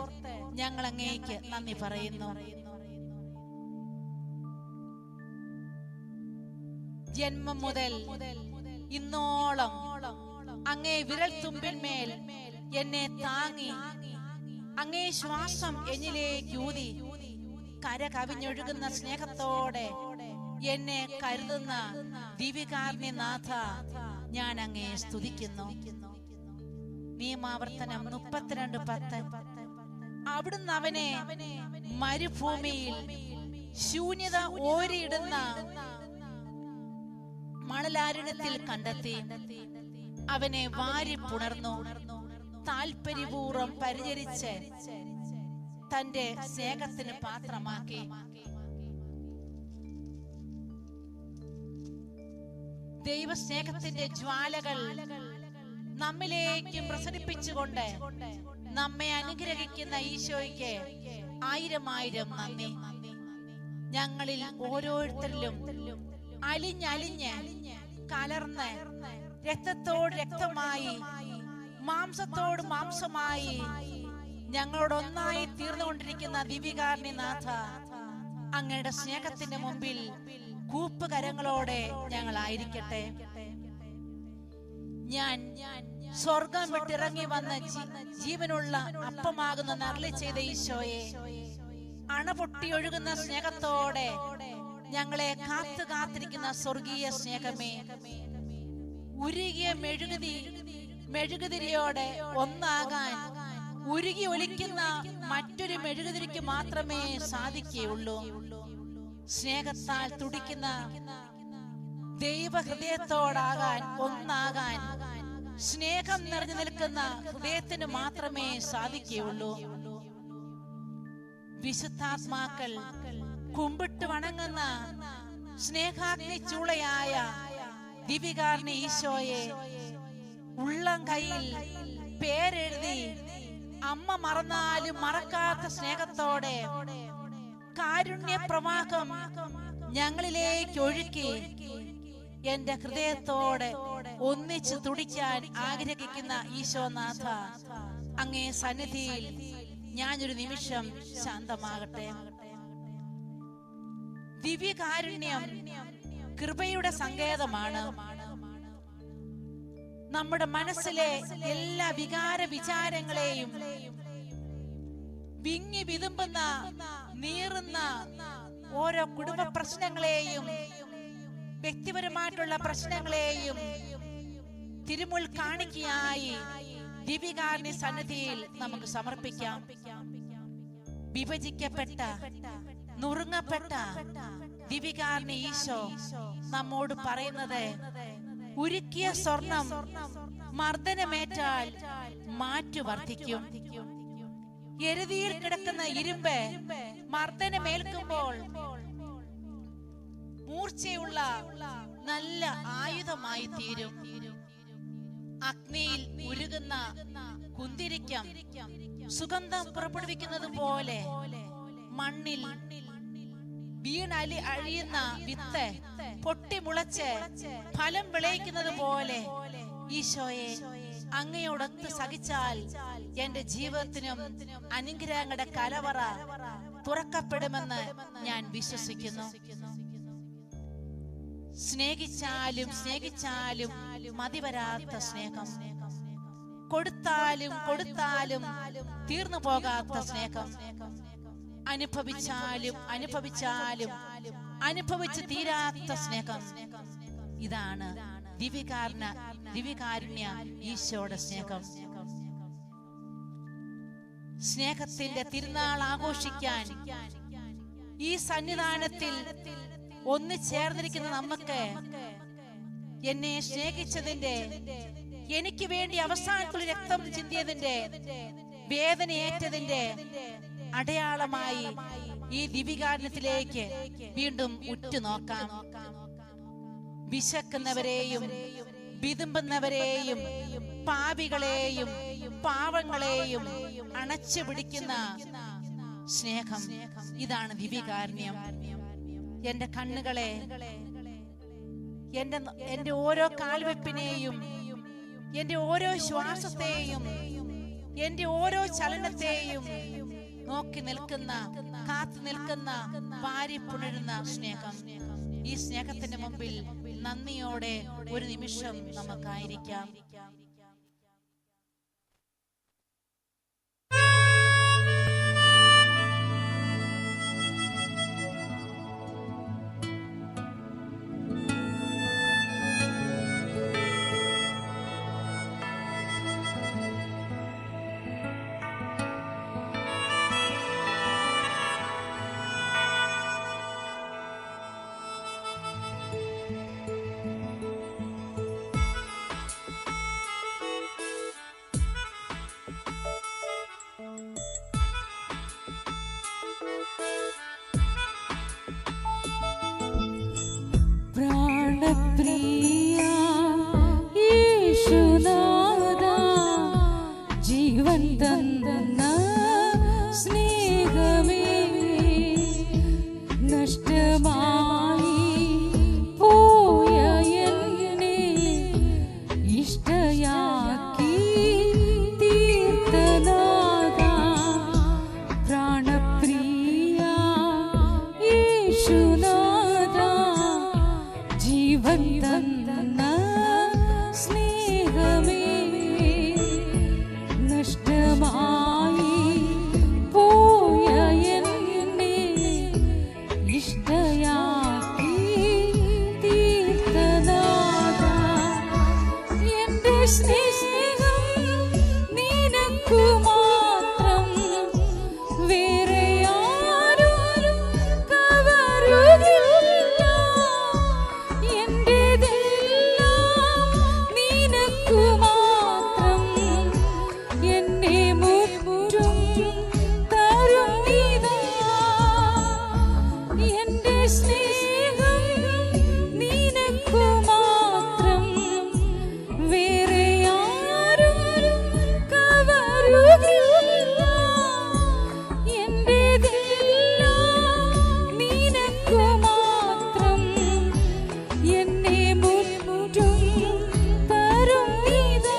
ഞങ്ങൾ അങ്ങേക്ക് നന്ദി പറയുന്നു. ജന്മം മുതൽ ഇന്നോളം അങ്ങേ വിരൽ തുമ്പിന്മേൽ എന്നെ താങ്ങി അങ്ങേ ശ്വാസം എന്നിലേക്ക് ഊതി കര കവിഞ്ഞൊഴുകുന്ന സ്നേഹത്തോടെ എന്നെ കരുതുന്ന ദിവ്യകാരുണ്യനാഥ, ഞാൻ അങ്ങേ സ്തുതിക്കുന്നു. നിയമാവർത്തനം 32:10. അവിടുന്ന് അവനെ മരുഭൂമിയിൽ ശൂന്യത ഓരിയിടുന്ന മണലാരണ്യത്തിൽ കണ്ടെത്തി അവനെ വാരി പുണർന്നു താൽപര്യപൂർവ്വം പരിചരിച്ച് തന്റെ സ്നേഹത്തിന് പാത്രമാക്കി. ദൈവസ്നേഹത്തിന്റെ ജ്വാലകൾ നമ്മിലേക്ക് പ്രസരിപ്പിച്ചുകൊണ്ട് നമ്മെ അനുഗ്രഹിക്കുന്ന ഈശോയ്ക്ക് ആയിരം നന്ദി. ഞങ്ങളിൽ ഓരോരുത്തരിലും അലിഞ്ഞലിഞ്ഞ് കലർന്ന് രക്തത്തോട് രക്തമായി മാംസത്തോട് മാംസമായി ഞങ്ങളോടൊന്നായി തീർന്നുകൊണ്ടിരിക്കുന്ന ദിവ്യകാരുണ്യനാഥ, അങ്ങയുടെ സ്നേഹത്തിന്റെ മുമ്പിൽ കൂപ്പുകരങ്ങളോടെ ഞങ്ങളായിരിക്കട്ടെ. ഞാൻ സ്വർഗം വിട്ടിറങ്ങി വന്ന ജീവനുള്ള അപ്പമാകുന്ന അരുളി ചെയ്ത ഈശോയെ, അണപൊട്ടിയൊഴുകുന്ന സ്നേഹത്തോടെ ഞങ്ങളെ കാത്തിരിക്കുന്ന സ്വർഗീയ സ്നേഹമേ, ഉരുകിയ മെഴുകുതിരിയോടെ ഒന്നാകാൻ ഉരുകി ഒലിക്കുന്ന മറ്റൊരു മെഴുകുതിരിക്ക് മാത്രമേ സാധിക്കുകയുള്ളൂ. സ്നേഹത്താൽ തുടിക്കുന്ന ദൈവഹൃദയത്തോടാകാൻ, ഒന്നാകാൻ സ്നേഹം നിറഞ്ഞു നിൽക്കുന്ന ഹൃദയത്തിന് മാത്രമേ സാധിക്കുകയുള്ളൂ. വിശുദ്ധാത്മാക്കൾ കുമ്പിട്ട് വണങ്ങുന്ന സ്നേഹാഗ്നി ചൂളയായ ദിവ്യകാരുണ്യ ഈശോയെ, ഉള്ളം കയ്യിൽ പേരെഴുതി അമ്മ മറന്നാലും മറക്കാത്ത സ്നേഹത്തോടെ കാരുണ്യ പ്രവാഹം ഞങ്ങളിലേക്ക് ഒഴുക്കി എന്റെ ഹൃദയത്തോടെ ഒന്നിച്ച് തുടിക്കാൻ ആഗ്രഹിക്കുന്ന ഈശോനാഥ, അങ്ങേ സന്നിധിയിൽ ഞാനൊരു നിമിഷം ശാന്തമാകട്ടെ. ദിവ്യകാരുണ്യം കൃപയുടെ സങ്കേതമാണ്. നമ്മുടെ മനസ്സിലെ എല്ലാ വികാര വിചാരങ്ങളെയും വിങ്ങി വിതുമ്പുന്ന നീറുന്ന ഓരോ കുടുംബ പ്രശ്നങ്ങളെയും വ്യക്തിപരമായിട്ടുള്ള പ്രശ്നങ്ങളെയും തിരുമുൽ കാണിക്കയായി ദിവ്യകാരുണ്യ സന്നിധിയിൽ നമുക്ക് സമർപ്പിക്കാം. വിഭജിക്കപ്പെട്ട നുറുങ്ങപ്പെട്ട ദിവ്യകാരുണ്യ ഈശോ നമ്മോട് പറയുന്നത്, ഉരുക്കിയ സ്വർണം മർദ്ദനമേറ്റാൽ മാറ്റു വർദ്ധിക്കും. എരുതിയിൽ കിടക്കുന്ന ഇരുമ്പ് മർദ്ദനമേൽക്കുമ്പോൾ മൂർച്ചയുള്ള നല്ല ആയുധമായി തീരും. അഗ്നിയിൽ ഉരുകുന്ന കുന്തിരിക്കം സുഗന്ധം പുറപ്പെടുവിക്കുന്നത് പോലെ മണ്ണിൽ വീണലി അഴിയുന്ന വിത്ത് പൊട്ടിമുളച്ച് ഫലം വിളയിക്കുന്നത് പോലെ ഈശോയെ അങ്ങയോടൊത്ത് സഹിച്ചാൽ എന്റെ ജീവിതത്തിനും അനുഗ്രഹങ്ങളുടെ കലവറ തുറക്കപ്പെടുമെന്ന് ഞാൻ വിശ്വസിക്കുന്നു. സ്നേഹിച്ചാലും സ്നേഹിച്ചാലും മതിവരാത്ത സ്നേഹം, കൊടുത്താലും കൊടുത്താലും തീർന്നു പോകാത്ത സ്നേഹം, അനുഭവിച്ചാലും അനുഭവിച്ചാലും അനുഭവിച്ച് തീരാത്ത സ്നേഹം. ഇതാണ് ദിവ്യകാരുണ്യ ഈശോയുടെ സ്നേഹം. സ്നേഹത്തിന്റെ തിരുനാൾ ആഘോഷിക്കാൻ ഈ സന്നിധാനത്തിൽ ഒന്നിച്ചേർന്നിരിക്കുന്ന നമുക്ക് എന്നെ സ്നേഹിച്ചതിന്റെ, എനിക്ക് വേണ്ടി അവസാനത്തിൽ രക്തം ചിന്തിയതിന്റെ, വേദനയേറ്റതിന്റെ അടയാളമായി ഈ ദിവ്യകാരുണ്യത്തിലേക്ക് വീണ്ടും ഉറ്റുനോക്കാം. വിശക്കുന്നവരെയും വിതുമ്പുന്നവരെയും പാപികളെയും പാവങ്ങളെയും അണച്ചു പിടിക്കുന്ന സ്നേഹം, ഇതാണ് ദിവ്യകാരുണ്യം. എന്റെ കണ്ണുകളെ, എന്റെ ഓരോ കാൽവെപ്പിനെയും, എന്റെ ഓരോ ശ്വാസത്തെയും, എന്റെ ഓരോ ചലനത്തെയും നോക്കി നിൽക്കുന്ന, കാത്തു നിൽക്കുന്ന, വാരി പുണരുന്ന സ്നേഹം. ഈ സ്നേഹത്തിന്റെ മുമ്പിൽ നന്ദിയോടെ ഒരു നിമിഷം നമുക്കായിരിക്കാം. പ്രാണപ്രിയ യേശുനാഥ, ജീവൻ തന്ന സ്നേഹമേ, നഷ്ടമായി പോയ എന്നെ ഇഷ്ടയാക്കി തീർത്തനാഥ. പ്രാണപ്രിയ യേശുനാഥ, ജീവൻ തന്ന സ്നേഹമേ, നഷ്ടമായി പോയ എന്നെ ഇഷ്ടയാക്കി തീർത്തനാഥ. എന്റെ സ്നേഹം നിനക്കു മാത്രം, വേറെ ആരും കവരുകില്ല. എന്റേതെല്ലാം നിനക്കു മാത്രം, എന്നെ മുറ്റും തരുന്നിതാ. എന്റെ സ്നേഹം നിനക്കു മാത്രം, വേറെ ആരും കവരുകില്ല. എന്റേതെല്ലാം നിനക്കു മാത്രം, എന്നെ മുറ്റും തരുന്നിതാ.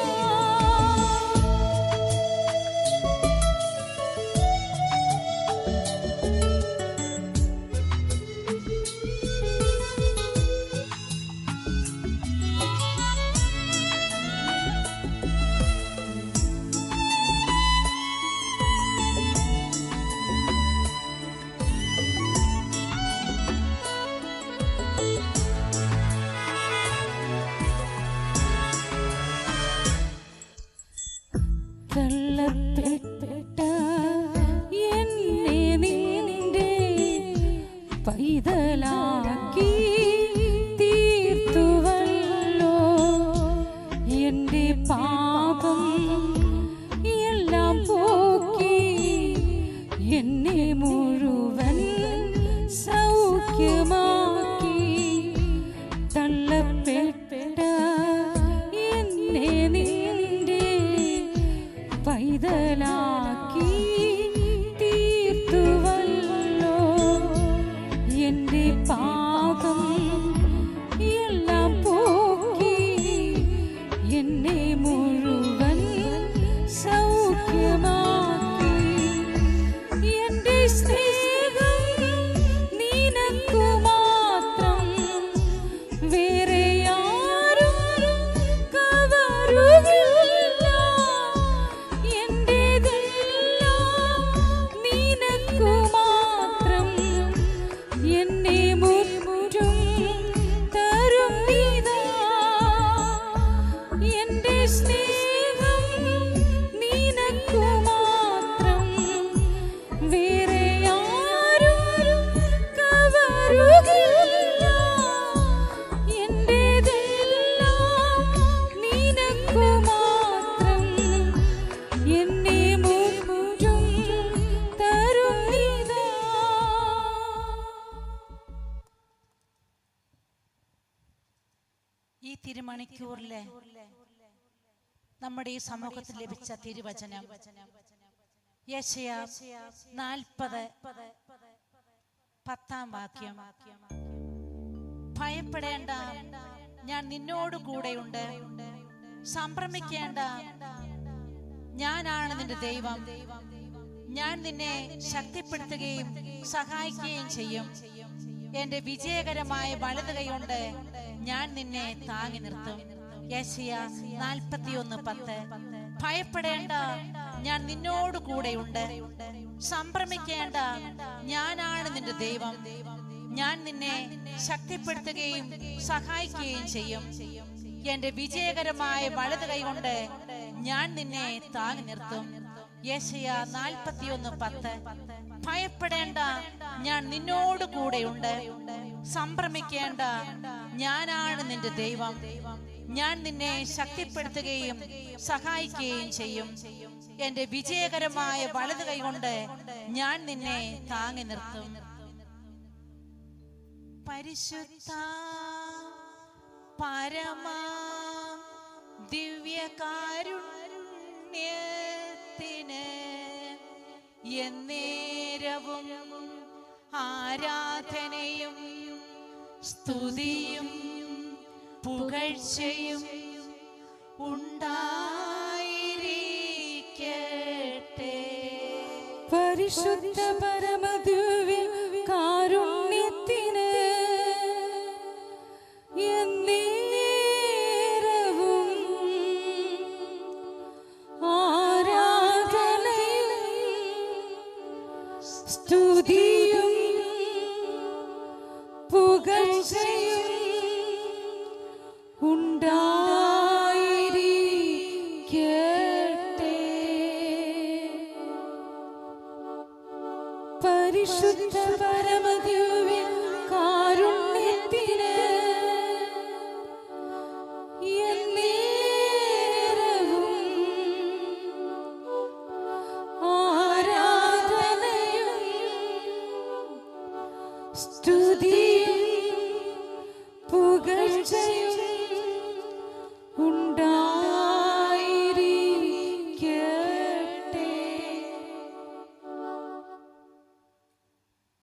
തള്ളപ്പെട്ട എന്നെ നിന്റെ പൈതലാക്കി തീർത്തുവല്ലോ. എന്റെ പാപം എല്ലാം പോക്കി എന്നെ മുഴുവൻ സൗഖ്യമാക്കി. തള്ളപ്പെട്ട ഈ തിരുമണിക്കൂറിലെ നമ്മുടെ ഈ സമൂഹത്തിൽ ലഭിച്ച തിരുവചനം യെശയ്യാ 40:10 ഭയപ്പെടേണ്ട, ഞാൻ നിന്നോട് കൂടെയുണ്ട്. സംഭ്രമിക്കേണ്ട, ഞാനാണ് നിന്റെ ദൈവം. ഞാൻ നിന്നെ ശക്തിപ്പെടുത്തുകയും സഹായിക്കുകയും ചെയ്യും. എന്റെ വിജയകരമായ വലത് കൈകൊണ്ട് ഞാൻ നിന്നെ താങ്ങി നിർത്തും. യെശയ്യാ 41:10. ഭയപ്പെടേണ്ട, ഞാൻ നിന്നോട് കൂടെയുണ്ട്. സംഭ്രമിക്കേണ്ട, ഞാനാണ് നിന്റെ ദൈവം. ഞാൻ നിന്നെ ശക്തിപ്പെടുത്തുകയും സഹായിക്കുകയും ചെയ്യും. എന്റെ വിജയകരമായ വലത് കൈകൊണ്ട് ഞാൻ നിന്നെ താങ്ങി നിർത്തും. യെശയ്യാ 41:10. ഭയപ്പെടേണ്ട, ഞാൻ നിന്നോട് കൂടെയുണ്ട്. സംഭ്രമിക്കേണ്ട, ഞാനാണ് നിന്റെ ദൈവം. ഞാൻ നിന്നെ ശക്തിപ്പെടുത്തുകയും സഹായിക്കുകയും ചെയ്യും. എന്റെ വിജയകരമായ വലത് കൈകൊണ്ട് ഞാൻ നിന്നെ താങ്ങി നിർത്തും. പരിശുദ്ധ പരമാ ദിവ്യകാരുണ്യത്തിന് എന്നേരവും ആരാധനയും സ്തുതിയും പുകഴ്ചയും ഉണ്ടായിരിക്കട്ടെ. പരിശുദ്ധ പരമദിവ്യ കാരുണ്യത്തിന് എന്നേരവും ആരാധനയും സ്തുതിയും പുകഴ്ചയും ഉണ്ടായിരിക്കട്ടെ. പരിശുദ്ധ പരമദിവ്യ കാരുണ്യത്തിന് എന്നേരവും ആരാധനയും സ്തുതിയും പുകഴ്ചയും